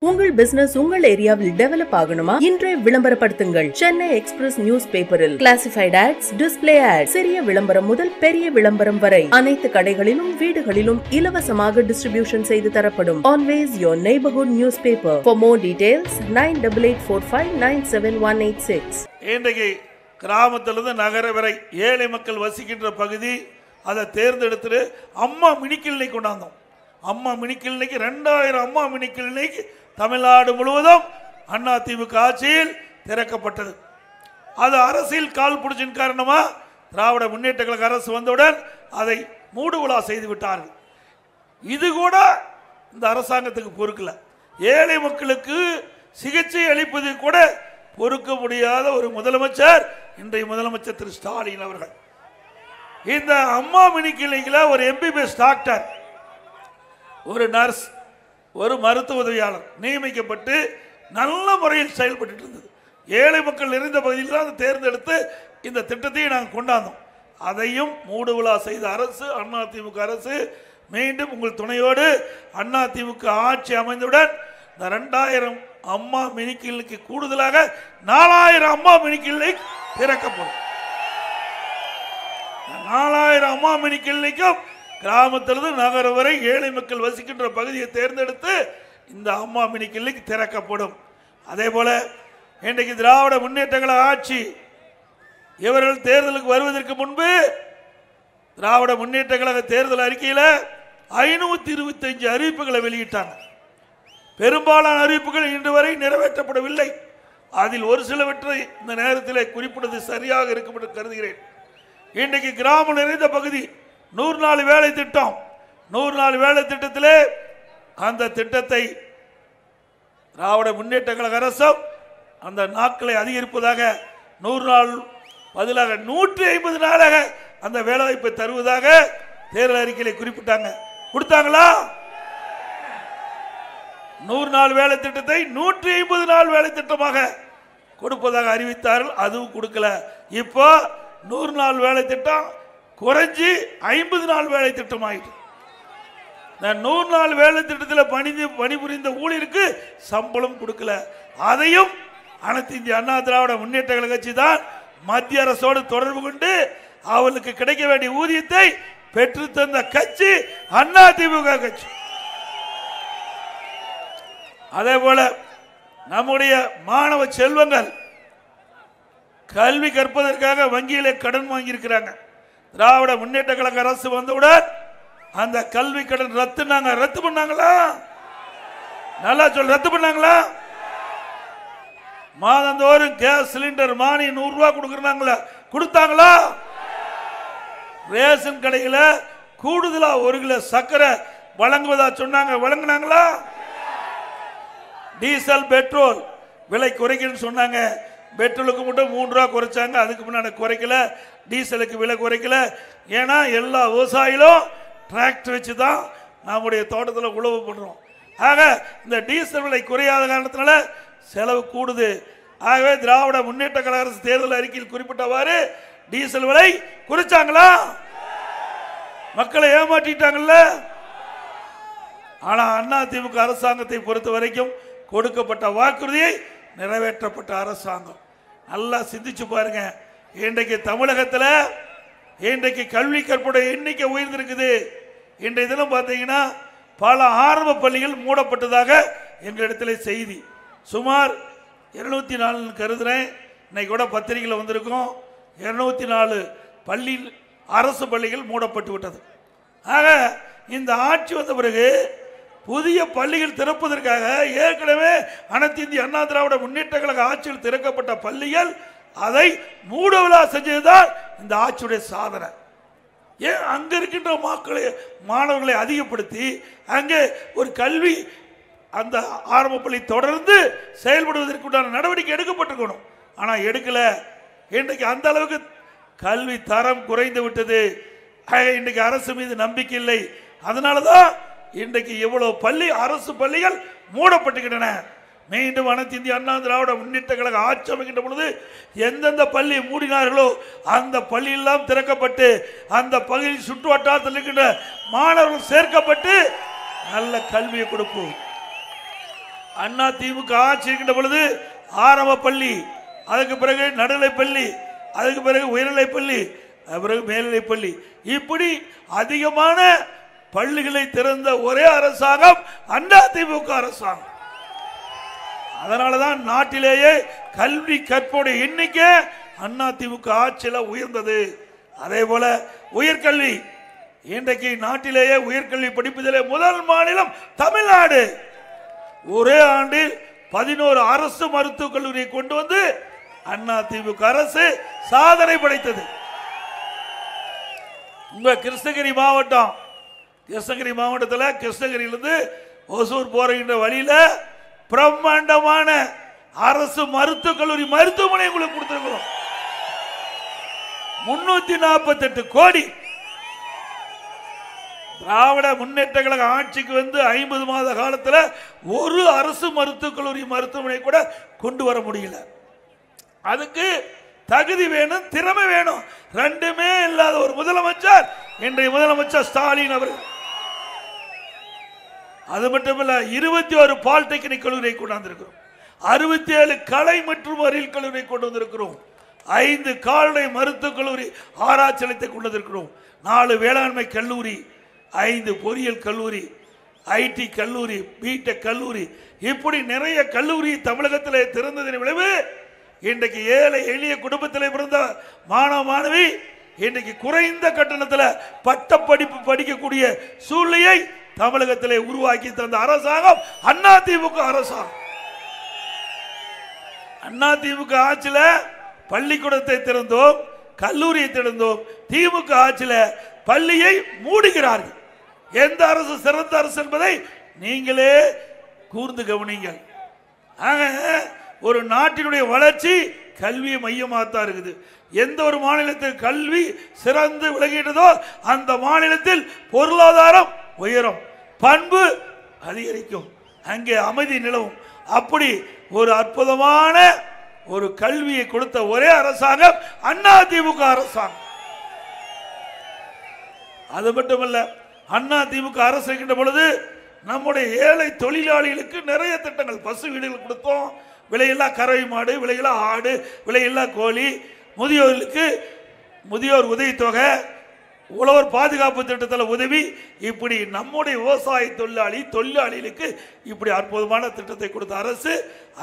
உங்கள் பிசினஸ் உங்கள் ஏரியாவில் டெவலப் ஆகணுமா? இன்றைய விளம்பரப்படுத்துங்கள். சென்னை எக்ஸ்பிரஸ் நியூஸ் பேப்பரில் கிளாசிஃபைட் ஆட்ஸ், டிஸ்பிளே ஆட்ஸ், சிறிய விளம்பரம் முதல் பெரிய விளம்பரம் வரை அனைத்து கடைகளிலும் வீடுகளிலும் இலவசமாக டிஸ்ட்ரிபியூஷன் செய்து தரப்படும். Always your neighborhood newspaper. For more details 9845971186. இன்றைக்கு கிராமத்திலிருந்து நகர வரை ஏழை மக்கள் வசிக்கின்ற பகுதி அதை தேர்ந்தெடுத்து அம்மா மினி கிளினிக் கொண்டாந்தோம். அம்மா மினி கிளினிக் 2000 அம்மா மினி கிளினிக் தமிழ்நாடு முழுவதும் அதிமுக ஆட்சியில் திறக்கப்பட்டது. அது அரசியல் கால் பிடிச்சின் காரணமா திராவிட முன்னேற்ற கழக அரசு வந்தவுடன் அதை மூடுவிழா செய்து விட்டார்கள். இது கூட இந்த அரசாங்கத்துக்கு பொறுக்கல. ஏழை மக்களுக்கு சிகிச்சை அளிப்பது கூட பொறுக்க முடியாத ஒரு முதலமைச்சர் இன்றைய முதலமைச்சர் திரு ஸ்டாலின் அவர்கள். இந்த அம்மா மினி கிளினிக்ல ஒரு எம்பிபிஎஸ் டாக்டர், ஒரு நர்ஸ், ஒரு மருத்துவ உதவியாளர் நியமிக்கப்பட்டு நல்ல முறையில் செயல்பட்டு இருந்தது. ஏழை மக்கள் நிறைந்த பகுதியில் தான் தேர்ந்தெடுத்து இந்த திட்டத்தையும் நாங்கள் கொண்டாந்தோம். அதையும் மூடுவிழா செய்த அரசு அதிமுக அரசு மீண்டும் உங்கள் துணையோடு அதிமுக ஆட்சி அமைந்தவுடன் இந்த 2000 அம்மா மினி கிளினிக்கு கூடுதலாக 4000 அம்மா மினி கிளினிக் திறக்கப்படும். 4000 அம்மா மினி கிளினிக்கும் கிராமத்திலிருந்து நகர வரை ஏழை மக்கள் வசிக்கின்ற பகுதியை தேர்ந்தெடுத்து இந்த அம்மா மினி கிளினிக் திறக்கப்படும். அதே போல இன்றைக்கு திராவிட முன்னேற்ற கழக ஆட்சி இவர்கள் தேர்தலுக்கு வருவதற்கு முன்பு திராவிட முன்னேற்ற கழக தேர்தல் அறிக்கையில் 525 அறிவிப்புகளை வெளியிட்டாங்க. பெரும்பாலான அறிவிப்புகள் இன்று வரை நிறைவேற்றப்படவில்லை. அதில் ஒரு சிலவற்றை இந்த நேரத்தில் குறிப்பிடுவது சரியாக இருக்கும் என்று கருதுகிறேன். இன்றைக்கு கிராமம் நிறைந்த பகுதி 100 நாள் வேலை திட்டம், 100 நாள் வேலை திட்டத்திலே அந்த திட்டத்தை திராவிட முன்னேற்ற கழக அரசும் அந்த நாட்களை அதிகரிப்பதாக 100 நாள் பதிலாக 150 நாளாக அந்த வேலைவாய்ப்பை தருவதாக தேர்தல் அறிக்கையில் குறிப்பிட்டாங்க. கொடுத்தாங்களா? 100 நாள் வேலை திட்டத்தை 150 நாள் வேலை திட்டமாக கொடுப்பதாக அறிவித்தார்கள். அதுவும் கொடுக்கல. இப்போ 100 நாள் வேலை திட்டம் குறைஞ்சி 50 நாள் வேலை திட்டம் ஆயிட்டு. 100 நாள் வேலை திட்டத்தில் பணிபுரிந்த ஊழியருக்கு சம்பளம் கொடுக்கல. அதையும் அனைத்து இந்திய அண்ணா திராவிட முன்னேற்ற கழக கட்சி தான் மத்திய அரசோடு தொடர்பு கொண்டு அவர்களுக்கு கிடைக்க வேண்டிய ஊதியத்தை பெற்று தந்த கட்சி அதிமுக கட்சி. அதே போல நம்முடைய மாணவ செல்வங்கள் கல்வி கற்பதற்காக வங்கியிலே கடன் வாங்கியிருக்கிறாங்க. திராவிட முன்னேற்ற கழக அரசு வந்தவுடன் அந்த கல்வி கடன் ரத்து பண்ணாங்களா? நல்லா சொல்ல, ரத்து பண்ணாங்களா? மாதந்தோறும் கேஸ் சிலிண்டர் மானியம் 100 ரூபாய் கொடுக்கறாங்களா? கொடுத்தாங்களா? ரேஷன் கடையில் கூடுதலா 1 கிலோ சர்க்கரை வழங்குவதா சொன்னாங்க, வழங்கினாங்களா? டீசல் பெட்ரோல் விலை குறைக்கணும்னு சொன்னாங்க. பெட்ரோலுக்கு மட்டும் 3 ரூபா குறைச்சாங்க. அதுக்கு முன்னாடி குறைக்கல. டீசலுக்கு விலை குறைக்கல. ஏன்னா எல்லா விவசாயிகளும் டிராக்டர் வச்சு தான் நம்முடைய தோட்டத்தில் உழவு பண்ணுறோம். ஆக இந்த டீசல் விலை குறையாத காரணத்தினால செலவு கூடுது. ஆகவே திராவிட முன்னேற்ற கழக அரசு தேர்தல் அறிக்கையில் குறிப்பிட்டவாறு டீசல் விலை குறைச்சாங்களா? மக்களை ஏமாற்றிட்டாங்கல்ல. ஆனா அதிமுக அரசாங்கத்தை பொறுத்த வரைக்கும் கொடுக்கப்பட்ட வாக்குறுதியை நிறைவேற்றப்பட்ட அரசாங்கம். நல்லா சிந்திச்சு பாருங்க. இன்றைக்கு தமிழகத்தில் இன்றைக்கு கல்வி கற்புடைய எண்ணிக்கை உயர்ந்திருக்குது. இன்றைய தினம் பார்த்தீங்கன்னா பல ஆரம்ப பள்ளிகள் மூடப்பட்டதாக எங்களிடத்தில் செய்தி. சுமார் 204 கருதுறேன். இன்னைக்கு கூட பத்திரிகையில் வந்திருக்கும். 204 பள்ளி அரசு பள்ளிகள் மூடப்பட்டு விட்டது. ஆக இந்த ஆட்சி வந்த பிறகு புதிய பள்ளிகள் திறப்பதற்காக ஏற்கனவே அனைத்து இந்திய அண்ணா திராவிட முன்னேற்ற கழக ஆட்சியில் திறக்கப்பட்ட பள்ளிகள் அதை மூடுவிழா செஞ்சதுதான் இந்த ஆட்சியுடைய சாதனை. ஏன் அங்க இருக்கின்ற மாணவர்களை அதிகப்படுத்தி அங்கே ஒரு கல்வி அந்த ஆரம்ப பள்ளி தொடர்ந்து செயல்படுவதற்குண்டான நடவடிக்கை எடுக்கப்பட்டிருக்கணும். ஆனா எடுக்கல. இன்றைக்கு அந்த அளவுக்கு கல்வி தரம் குறைந்து விட்டது. இன்றைக்கு அரசு மீது நம்பிக்கை இல்லை. அதனாலதான் இன்றைக்கு இவ்வளவு பள்ளி அரசு பள்ளிகள் மூடப்பட்டுகின்றன. மீண்டும் அனைத்து இந்திய அண்ணா திராவிட முன்னேற்ற கழக ஆட்சி அமைக்கின்ற பொழுது எந்தெந்த பள்ளி மூடினார்களோ அந்த பள்ளியெல்லாம் திறக்கப்பட்டு அந்த பகுதியில் சுற்று வட்டாரத்தில் இருக்கின்ற மாணவர்கள் சேர்க்கப்பட்டு நல்ல கல்வியை கொடுப்போம். அண்ணா திமுக ஆட்சி இருக்கின்ற பொழுது ஆரம்ப பள்ளி, அதுக்கு பிறகு நடுநிலை பள்ளி, அதுக்கு பிறகு உயர்நிலை பள்ளி, பிறகு மேல்நிலை பள்ளி, இப்படி அதிகமான பள்ளிகளை திறந்த ஒரே அரசாங்கம் அண்ணா திமுக அரசாங்கம். அதனாலதான் நாட்டிலேயே கல்வி கற்போடைய எண்ணிக்கை அண்ணா திமுக ஆட்சியில உயர்ந்தது. அதே போல உயர்கல்வி, இன்றைக்கு நாட்டிலேயே உயர்கல்வி படிப்பதிலே முதல் மாநிலம் தமிழ்நாடு. ஒரே ஆண்டில் 11 அரசு மருத்துவக் கல்லூரியை கொண்டு வந்து அண்ணா திமுக அரசு சாதனை படைத்தது. உங்க கிருஷ்ணகிரி மாவட்டம், கிருஷ்ணகிரி மாவட்டத்தில் கிருஷ்ணகிரியிலிருந்து ஒசூர் போகின்ற வழியில பிரம்மாண்டமான அரசு மருத்துவக் கல்லூரி மருத்துவமனை உங்களுக்கு கொடுத்திருக்கிறோம். 348 கோடி. திராவிட முன்னேற்ற கழக ஆட்சிக்கு வந்து 50 மாத காலத்தில் ஒரு அரசு மருத்துவக் கல்லூரி மருத்துவமனை கூட கொண்டு வர முடியல. அதுக்கு தகுதி வேணும், திறமை வேணும். ரெண்டுமே இல்லாத ஒரு முதலமைச்சர் இன்றைய முதலமைச்சர் ஸ்டாலின் அவர்கள். அது மட்டுமல்ல, 21 பாலிடெக்னிக் கல்லூரியை கொண்டாந்திருக்கிறோம், 67 கலை மற்றும் அறிவியல் கல்லூரியை கொண்டு வந்திருக்கிறோம், 5 கால்நடை மருத்துவக் கல்லூரி ஆராய்ச்சி நிலையத்தை கொண்டு வந்திருக்கிறோம், 4 வேளாண்மை கல்லூரி, 5 பொறியியல் கல்லூரி, ஐடி கல்லூரி, பிடெக் கல்லூரி, இப்படி நிறைய கல்லூரி தமிழகத்தில் திறந்ததின் விளைவு இன்றைக்கு ஏழை எளிய குடும்பத்தில் பிறந்த மாணவ மாணவி இன்றைக்கு குறைந்த கட்டணத்தில் பட்ட படிப்பு படிக்கக்கூடிய சூழ்நிலையை தமிழகத்திலே உருவாக்கி தந்த அரசாங்கம் அண்ணா திமுக அரசாங்கம். அண்ணா திமுக ஆட்சியில பள்ளிக்கூடத்தை திறந்தோம், கல்லூரியை திறந்தோம். திமுக ஆட்சியில பள்ளியை மூடுகிறார்கள். எந்த அரசு சிறந்த அரசு என்பதை நீங்களே கூர்ந்து கவனிங்கள். ஒரு நாட்டினுடைய வளர்ச்சி கல்வி மையமாகத்தான் இருக்குது. எந்த ஒரு மாநிலத்தில் கல்வி சிறந்து விளங்கிட்டதோ அந்த மாநிலத்தில் பொருளாதாரம் உயரும், பண்பு அதிகரிக்கும், அங்கே அமைதி நிலவும். அப்படி ஒரு அற்புதமான ஒரு கல்வியை கொடுத்த ஒரே அரசாங்கம் அண்ணா திமுக அரசாங்கம். அது மட்டுமல்ல, அண்ணா திமுக அரசு இருக்கின்ற பொழுது நம்முடைய ஏழை தொழிலாளிகளுக்கு நிறைய திட்டங்கள், பசு வீடுகள் கொடுத்தோம், விலையில்லா கறவை மாடு, விலையில்லா ஆடு, விலையில்லா கோழி, முதியோர்களுக்கு முதியோர் உதவித்தொகை, உழவர் பாதுகாப்பு திட்டத்தில் உதவி, இப்படி நம்முடைய விவசாய தொழிலாளிகளுக்கு இப்படி அற்புதமான திட்டத்தை கொடுத்த அரசு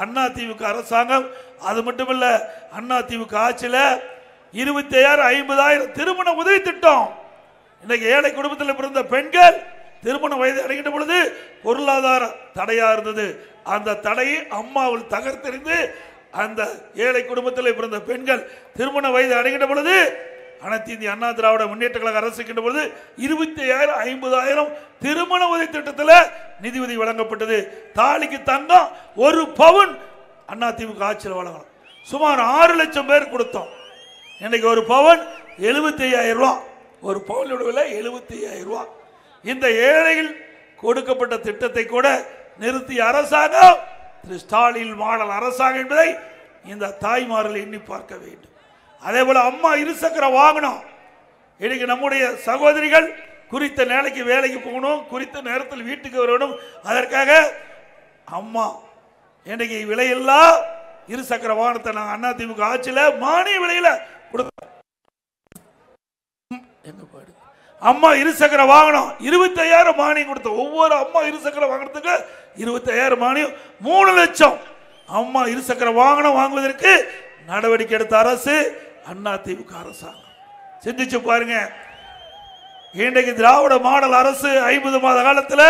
அண்ணா திமுக அரசாங்கம். அது மட்டுமல்ல, அண்ணா திமுக ஆட்சியில் 25,000 50,000 திருமண உதவி திட்டம். இன்னைக்கு ஏழை குடும்பத்தில் பிறந்த பெண்கள் திருமண வயது அடைகின்ற பொழுது பொருளாதார தடையா இருந்தது. அந்த தடையை அம்மாவில் தகர்த்தெறிந்து அந்த ஏழை குடும்பத்தில் பிறந்த பெண்கள் திருமண வயது அடைகின்ற பொழுது அனைத்து இந்திய அண்ணா திராவிட முன்னேற்ற கழக அரசு இருக்கின்ற பொழுது 25,000 50,000 திருமண உதவி திட்டத்தில் நிதி உதவி வழங்கப்பட்டது. தாலிக்கு தங்கம் 1 பவுன் அண்ணா திமுக ஆட்சியில் வழங்கலாம். சுமார் 6 லட்சம் பேர் கொடுத்தோம். இன்னைக்கு 1 பவுன் 75,000 ரூபாய், 1 பவுனோட விலை 75,000 ரூபாய். இந்த ஏழைகள் கொடுக்கப்பட்ட திட்டத்தை கூட நிறுத்திய அரசாங்கம் திரு ஸ்டாலின் மாடல் அரசாங்கம் என்பதை இந்த தாய்மார்கள் எண்ணி பார்க்க வேண்டும். அதே போல அம்மா இருசக்கர வாகனம், இன்னைக்கு நம்முடைய சகோதரிகள் குறித்த வேலைக்கு போகணும், குறித்த நேரத்தில் வீட்டுக்கு வரணும். அதற்காக அம்மா இன்னைக்கு விலையில்லா இருசக்கர வாகனத்தை நாங்கள் அண்ணா திமுக ஆட்சியில் மானிய விலையில கொடுத்தோம். அம்மா இருசக்கர வாகனம் 25,000 மானியம் கொடுத்தோம். ஒவ்வொரு அம்மா இருசக்கர வாகனத்துக்கு 25,000 மானியம், 3 லட்சம் அம்மா இருசக்கர வாகனம் வாங்குவதற்கு நடவடிக்கை எடுத்த அரசு அண்ணா திமுக அரசாங்கம். சிந்திச்சு பாருங்க. இன்றைக்கு திராவிட மாடல் அரசு 50 மாத காலத்தில்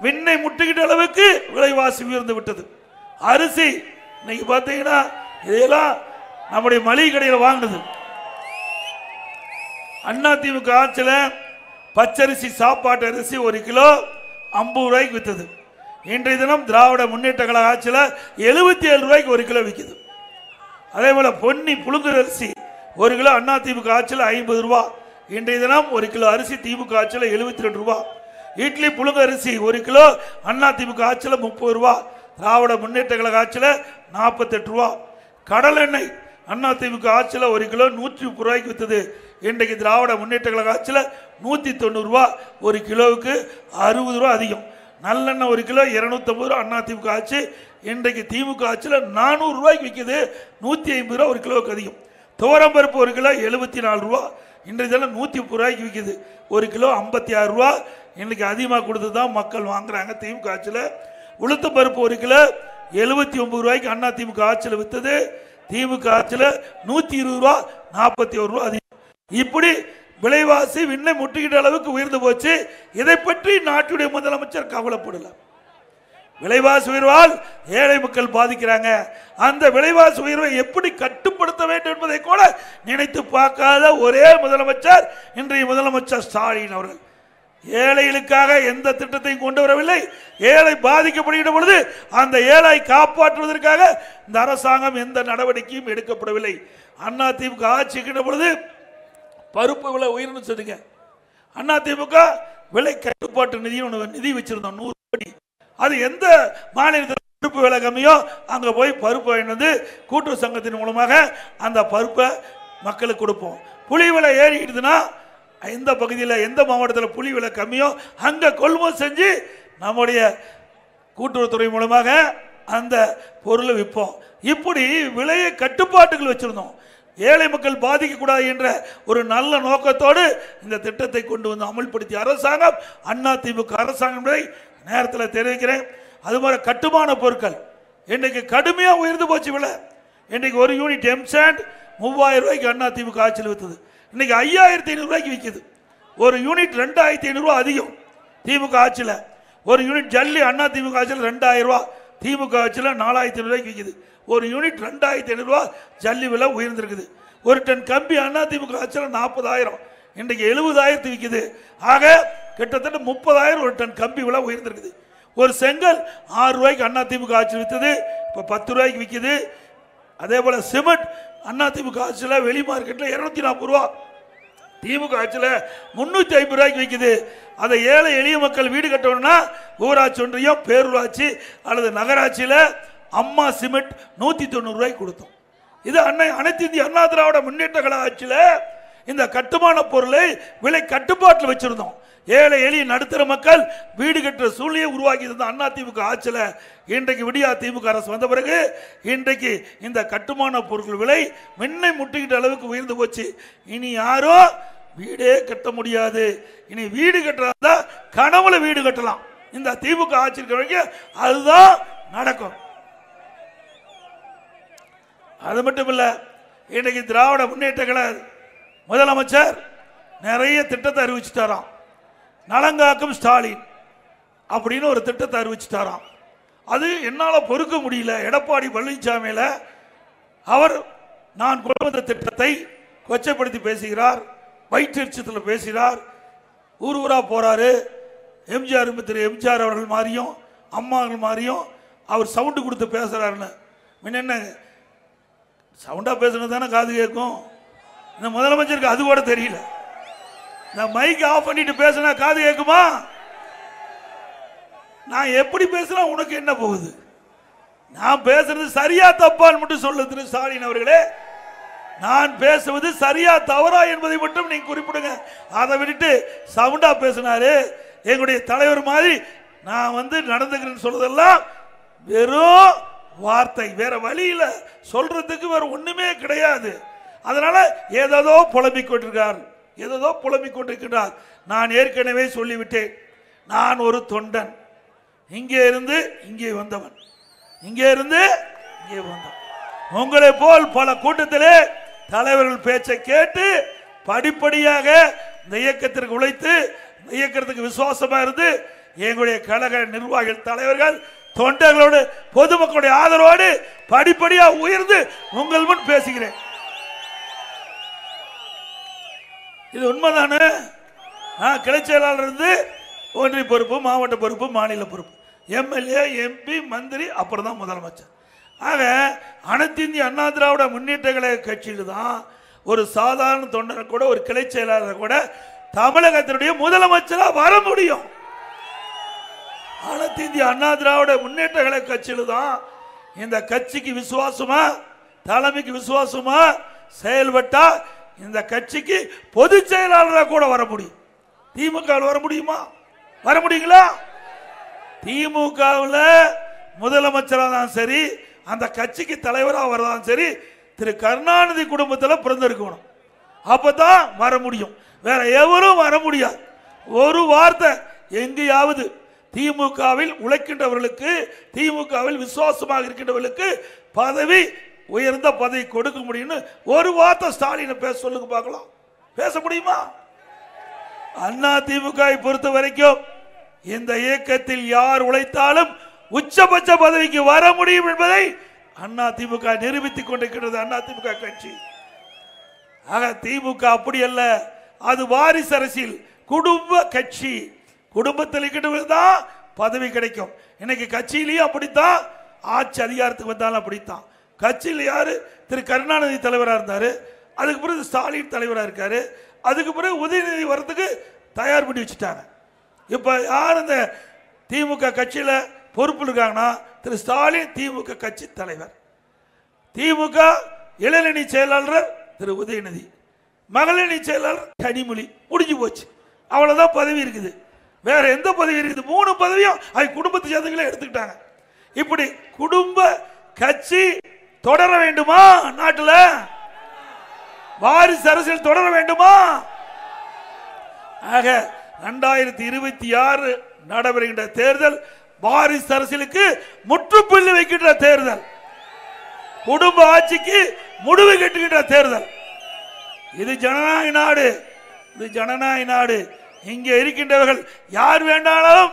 விண்ணை முட்டுகிட்ட அளவுக்கு விலைவாசி உயர்ந்து விட்டது. அரிசி இன்னைக்கு பார்த்தீங்கன்னா இதெல்லாம் நம்முடைய மளிகை கடையில் வாங்குது. அண்ணா திமுக ஆட்சியில் பச்சரிசி சாப்பாட்டு அரிசி 1 கிலோ 50 ரூபாய்க்கு வித்தது. இன்றைய தினம் திராவிட முன்னேற்ற கழக ஆட்சியில் 77 ரூபாய்க்கு 1 கிலோ விற்குது. அதே போல பொன்னி புழுங்கல் அரிசி 1 கிலோ அண்ணா திமுக ஆட்சியில் 50 ரூபாய். இன்றைய தினம் 1 கிலோ அரிசி திமுக ஆட்சியில் 72 ரூபாய். இட்லி புழுங்க அரிசி 1 கிலோ அண்ணா திமுக ஆட்சியில் 30 ரூபாய். திராவிட முன்னேற்ற கழக ஆட்சியில் 48 ரூபாய். கடல் எண்ணெய் அண்ணா திமுக ஆட்சியில் 1 கிலோ 130 ரூபாய்க்கு வித்தது. இன்றைக்கு திராவிட முன்னேற்ற கழக ஆட்சியில் 190 ரூபாய். 1 கிலோவுக்கு 60 ரூபாய் அதிகம். நல்லெண்ணெய் 1 கிலோ 250 ரூபா அண்ணா திமுக ஆட்சி. இன்றைக்கு திமுக ஆட்சியில் 400 ரூபாய்க்கு விற்கிது. 150 ரூபா 1 கிலோவுக்கு அதிகம். துவரம்பருப்பு 1 கிலோ 74 ரூபா, இன்றைய தினம் 130 ரூபாய்க்கு விற்கிது. 1 கிலோ 56 ரூபா. இன்னைக்கு அதிகமாக கொடுத்து தான் மக்கள் வாங்குறாங்க திமுக ஆட்சியில். உளுத்த பருப்பு 1 கிலோ 79 ரூபாய்க்கு அண்ணா திமுக ஆட்சியில் விற்றது. திமுக ஆட்சியில் 120 ரூபா 41 ரூபா அதிகம். இப்படி விலைவாசி விண்ணை முட்டுகின்ற அளவுக்கு உயர்ந்து போச்சு. இதை பற்றி நாட்டுடைய முதலமைச்சர் கவலைப்படல. விலைவாசி உயர்வால் ஏழை மக்கள் பாதிக்கிறாங்க. அந்த விலைவாசி உயர்வை எப்படி கட்டுப்படுத்த வேண்டும் என்பதை கூட நினைத்து பார்க்காத ஒரே முதலமைச்சர் இன்றைய முதலமைச்சர் ஸ்டாலின் அவர்கள். ஏழைகளுக்காக எந்த திட்டத்தையும் கொண்டு வரவில்லை. ஏழை பாதிக்கப்படுகின்ற பொழுது அந்த ஏழை காப்பாற்றுவதற்காக இந்த அரசாங்கம் எந்த நடவடிக்கையும் எடுக்கப்படவில்லை. அண்ணா திமுக ஆட்சிக்கின்ற பொழுது பருப்பு விலை உயர்ந்து சொல்லுங்க. அண்ணா திமுக விலை கட்டுப்பாட்டு நிதி வச்சிருந்தோம் 100 கோடி. அது எந்த மாநிலத்தில் பருப்பு விலை கம்மியோ அங்கே போய் பருப்பு வாங்கிட்டு கூட்டுறவு சங்கத்தின் மூலமாக அந்த பருப்பை மக்களுக்கு கொடுப்போம். புளி விலை ஏறிடுதுன்னா எந்த பகுதியில் எந்த மாவட்டத்தில் புளி விலை கம்மியோ அங்கே கொள்முதல் செஞ்சு நம்முடைய கூட்டுறவுத்துறை மூலமாக அந்த பொருளை விற்போம். இப்படி விலையை கட்டுப்பாட்டுகள் வச்சிருந்தோம். ஏழை மக்கள் பாதிக்கக்கூடாது என்ற ஒரு நல்ல நோக்கத்தோடு இந்த திட்டத்தை கொண்டு வந்து அமல்படுத்திய அரசாங்கம் அண்ணா திமுக அரசாங்கம் என்பதை நேரத்தில் தெரிவிக்கிறேன். அது மாதிரி கட்டுமான பொருட்கள் இன்றைக்கு கடுமையாக உயர்ந்து போச்சு விலை. இன்றைக்கு ஒரு யூனிட் எம்சாண்ட் 3000 ரூபாய்க்கு அண்ணா திமுக ஆட்சியில் விற்றது. இன்னைக்கு 5500 ரூபாய்க்கு விற்கிது. ஒரு யூனிட் 2500 ரூபா அதிகம் திமுக ஆட்சியில். ஒரு யூனிட் ஜல்லி அண்ணா திமுக ஆட்சியில் 2000 ரூபா, திமுக ஆட்சியில் 4500 ரூபாய்க்கு விற்கிது. ஒரு யூனிட் 2500 ரூபா ஜல்லி விலை உயர்ந்திருக்குது. ஒரு டன் கம்பி அண்ணா திமுக ஆட்சியில் 40,000, இன்றைக்கு 70,000 விற்கிது. ஆக கிட்டத்தட்ட 30,000 ஒரு டன் கம்பி விலை உயர்ந்திருக்குது. ஒரு செங்கல் 6 ரூபாய்க்கு அண்ணா திமுக ஆட்சி விற்றது, இப்போ 10 ரூபாய்க்கு விற்கிது. அதே போல சிமெண்ட் அண்ணா திமுக ஆட்சியில் வெளி மார்க்கெட்டில் 240 ரூபா, திமுக ஆட்சியில் 350 ரூபாய்க்கு விற்கிது. அதை ஏழை எளிய மக்கள் வீடு கட்டணும்னா ஊராட்சி ஒன்றியம், பேரூராட்சி அல்லது நகராட்சியில் அம்மா சிமெண்ட் 190 ரூபாய்க்கு கொடுத்தோம். இது அனைத்து இந்திய அண்ணா திராவிட முன்னேற்ற கழக ஆட்சியில் இந்த கட்டுமான பொருளை விலை கட்டுப்பாட்டில் வச்சிருந்தோம். ஏழை எளிய நடுத்தர மக்கள் வீடு கட்டுற சூழ்நிலையை உருவாக்கி இருந்த அண்ணா திமுக ஆட்சியில் இன்றைக்கு விடியா திமுக அரசு வந்த பிறகு இன்றைக்கு இந்த கட்டுமான பொருட்கள் விலை மின்னை முட்டுகின்ற அளவுக்கு உயர்ந்து போச்சு. இனி யாரும் வீடே கட்ட முடியாது. இனி வீடு கட்டுறதா கனவுல வீடு கட்டலாம். இந்த திமுக ஆட்சி இருக்கிற வரைக்கும் அதுதான் நடக்கும். அது மட்டும் இல்ல, இன்னைக்கு திராவிட முன்னேற்ற கழக முதலமைச்சர் நிறைய திட்டத்தை அறிவிச்சுட்டாராம். நலங்காக்கும் ஸ்டாலின் அப்படின்னு ஒரு திட்டத்தை அறிவிச்சுட்டாராம். அது என்னால் பொறுக்க முடியல. எடப்பாடி பழனிசாமியில அவர் நான் கொண்டு வந்த திட்டத்தை கொச்சைப்படுத்தி பேசுகிறார், வயிற்றுச்சத்தில் பேசுகிறார், ஊர் ஊரா போறாரு. எம்ஜிஆர் திரு எம்ஜிஆர் அவர்கள் மாதிரியும் அம்மாங்கள் மாதிரியும் அவர் சவுண்டு கொடுத்து பேசுறாருன்னு. என்ன சவுண்டா பேசுனது தானே காது கேட்கும். இந்த முதலமைச்சருக்கு அது கூட தெரியல. இந்த மைக் ஆஃப் பண்ணிட்டு பேசினா காது கேட்குமா? நான் எப்படி பேசுறேன் உனக்கு என்ன போகுது? நான் பேசுறது சரியா தப்பான்னு மட்டும் சொல்லு திரு ஸ்டாலின் அவர்களே. நான் பேசுவது சரியா தவறா என்பதை மட்டும் நீங்க குறிப்பிடுங்க. அதை விட்டுட்டு சவுண்டா பேசினாரு எங்களுடைய தலைவர் மாதிரி நான் நடந்துக்கிறேன்னு சொல்றதெல்லாம் வெறும் வார்த்தை, வேற வழியில சொல்றதுக்கு வேற ஒண்ணுமே கிடையாது. அதனால ஏதோ புலம்பிக் கொண்டிருக்கிறார், ஏதோ புலம்பிக் கொண்டிருக்கிறார். நான் ஏற்கனவே சொல்லிவிட்டேன், நான் ஒரு தொண்டன். இங்கே இருந்து இங்கே வந்தவன், இங்கே இருந்து இங்கே வந்தவன். உங்களை போல் பல கூட்டத்திலே தலைவர்கள் பேச்சை கேட்டு படிப்படியாக இந்த இயக்கத்திற்கு உழைத்து இந்த இயக்கத்துக்கு விசுவாசமா இருந்து எங்களுடைய கழக நிர்வாகிகள் தலைவர்கள் தொண்டர்களோடு பொதுமக்களுடைய ஆதரவோடு படிப்படியா உயர்ந்து உங்கள் முன் பேசுகிறேன். இது உண்மைதானே? நான் கிளை செயலாளர் இருந்து ஒன்றிய பொறுப்பு, மாவட்ட பொறுப்பு, மாநில பொறுப்பு, எம்எல்ஏ, எம்பி, மந்திரி, அப்புறம் தான் முதலமைச்சர். ஆக அனைத்து இந்திய அண்ணா திராவிட முன்னேற்ற கழக கட்சியில் தான் ஒரு சாதாரண தொண்டனை கூட, ஒரு கிளை செயலாளர் கூட தமிழகத்தினுடைய முதலமைச்சரா வர முடியும். அனைத்து இந்திய அண்ணா திராவிட முன்னேற்ற கழக கட்சியில் தான் இந்த கட்சிக்கு விசுவாசமா, தலைமைக்கு விசுவாசமா செயல்பட்டா இந்த கட்சிக்கு பொதுச் செயலாளராக கூட வர முடியும். திமுக வர முடியுமா? வர முடியுங்களா? திமுகவில் முதலமைச்சராக தான் சரி, அந்த கட்சிக்கு தலைவராக வரதான் சரி, திரு கருணாநிதி குடும்பத்தில் பிறந்திருக்கணும். அப்பதான் வர முடியும், வேற எவரும் வர முடியாது. ஒரு வார்த்தை எங்கேயாவது திமுகவில் உழைக்கின்றவர்களுக்கு, திமுகவில் விசுவாசமாக இருக்கின்றவர்களுக்கு பதவி, உயர்ந்த பதவி கொடுக்க முடியும்னு ஒரு வார்த்தை ஸ்டாலினை பேச சொல்லுங்க பார்க்கலாம். பேச முடியுமா? அண்ணா திமுகவை பொறுத்த வரைக்கும் இந்த இயக்கத்தில் யார் உழைத்தாலும் உச்சபட்ச பதவிக்கு வர முடியும் என்பதை அண்ணா திமுக நிரூபித்துக் கொண்டிருக்கிறது. அண்ணா திமுக கட்சி. ஆக திமுக அப்படி அல்ல, அது வாரிசு அரசியல், குடும்ப கட்சி. குடும்பத்தில் தான் பதவி கிடைக்கும். இன்னைக்கு கட்சியிலேயே அப்படித்தான், ஆட்சி அதிகாரத்துக்கு வந்தாலும் அப்படித்தான். கட்சியில் யாரு? திரு கருணாநிதி தலைவராக இருந்தாரு, அதுக்கு பிறகு ஸ்டாலின் தலைவராக இருக்காரு, அதுக்கு பிறகு உதயநிதி வரதுக்கு தயார் பண்ணி வச்சுட்டாங்க. இப்ப யார் இந்த திமுக கட்சியில பொறுப்பு இருக்காங்கன்னா திரு ஸ்டாலின் திமுக கட்சி தலைவர், திமுக இளைஞரணி செயலாளர் திரு உதயநிதி, மகளிரணி செயலாளர் கனிமொழி. முடிஞ்சு போச்சு, அவ்வளவுதான் பதவி இருக்குது. வேற எந்த பதவி இருக்குது? 3 பதவியும் அது குடும்பத்தை சேர்ந்தவங்களே எடுத்துக்கிட்டாங்க. இப்படி குடும்ப கட்சி தொடர வேண்டுமா? நாட்டில் வாரிசு அரசியல் தொடர வேண்டுமா? ஆக 2026 நடைபெறுகின்ற தேர்தல் வாரிசு அரசியலுக்கு முற்றுப்புள்ளி வைக்கின்ற தேர்தல், குடும்ப ஆட்சிக்கு முடிவு கட்டுகின்ற தேர்தல். இது ஜனநாயக நாடு, இது ஜனநாயக நாடு. இங்கே இருக்கின்றவர்கள் யார் வேண்டாலும்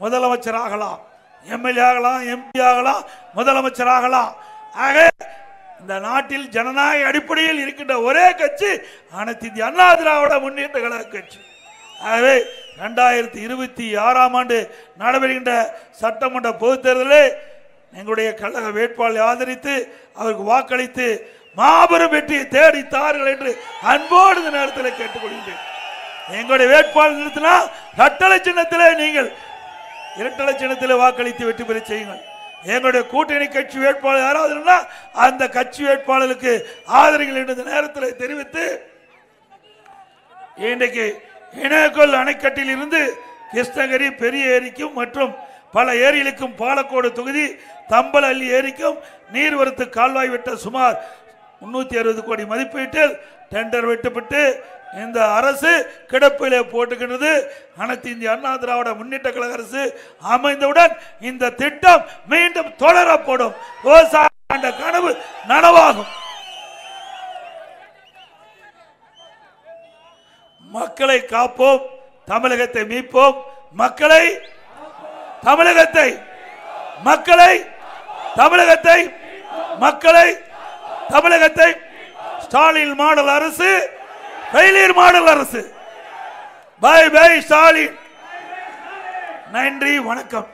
முதலமைச்சர் ஆகலாம், எம்எல்ஏ ஆகலாம், எம்பி ஆகலாம், முதலமைச்சர் ஆகலாம். ஆக இந்த நாட்டில் ஜனநாயக அடிப்படையில் இருக்கின்ற ஒரே கட்சி அனைத்து இந்திய அண்ணா திராவிட முன்னேற்ற கழக கட்சி. ஆகவே 2026 ஆண்டு நடைபெறுகின்ற சட்டமன்ற பொதுத் தேர்தலில் எங்களுடைய கழக வேட்பாளரை ஆதரித்து அவருக்கு வாக்களித்து மாபெரும் வெற்றியை தேடித்தார்கள் என்று அன்போடு இந்த நேரத்தில் கேட்டுக்கொள்கிறேன். எங்களுடைய வேட்பாளர் நிறுத்தினா இரட்டலை சின்னத்திலே, நீங்கள் இரட்டலை சின்னத்திலே வாக்களித்து வெற்றி பெற செய்யுங்கள். எங்களுடைய கூட்டணி கட்சி வேட்பாளர் யாராவது அந்த கட்சி வேட்பாளருக்கு ஆதரவுகள் என்ற நேரத்தில் தெரிவித்து, இன்றைக்கு இணையக்கோள் அணைக்கட்டில் இருந்து கிருஷ்ணகிரி பெரிய ஏரிக்கும் மற்றும் பல ஏரிகளுக்கும் பாலக்கோடு தொகுதி தம்பல் அள்ளி ஏரிக்கும் நீர்வரத்து கால்வாய் வெட்ட சுமார் 360 கோடி மதிப்பீட்டில் டெண்டர் வெட்டப்பட்டு இந்த அரசு கிடப்பிலே போட்டுகின்றது. அனைத்து இந்திய அண்ணா திராவிட முன்னேற்ற கழக அரசு அமைந்தவுடன் இந்த திட்டம் மீண்டும் தொடரப்படும். விவசாய கனவு நனவாகும். மக்களை காப்போம், தமிழகத்தை மீட்போம். மக்களை தமிழகத்தை மக்களை தமிழகத்தை மக்களை தமிழகத்தை ஸ்டாலின் மாடல் அரசு, ஃபெயிலியர் மாடல் அரசு. Bye bye Stalin. நன்றி, வணக்கம்.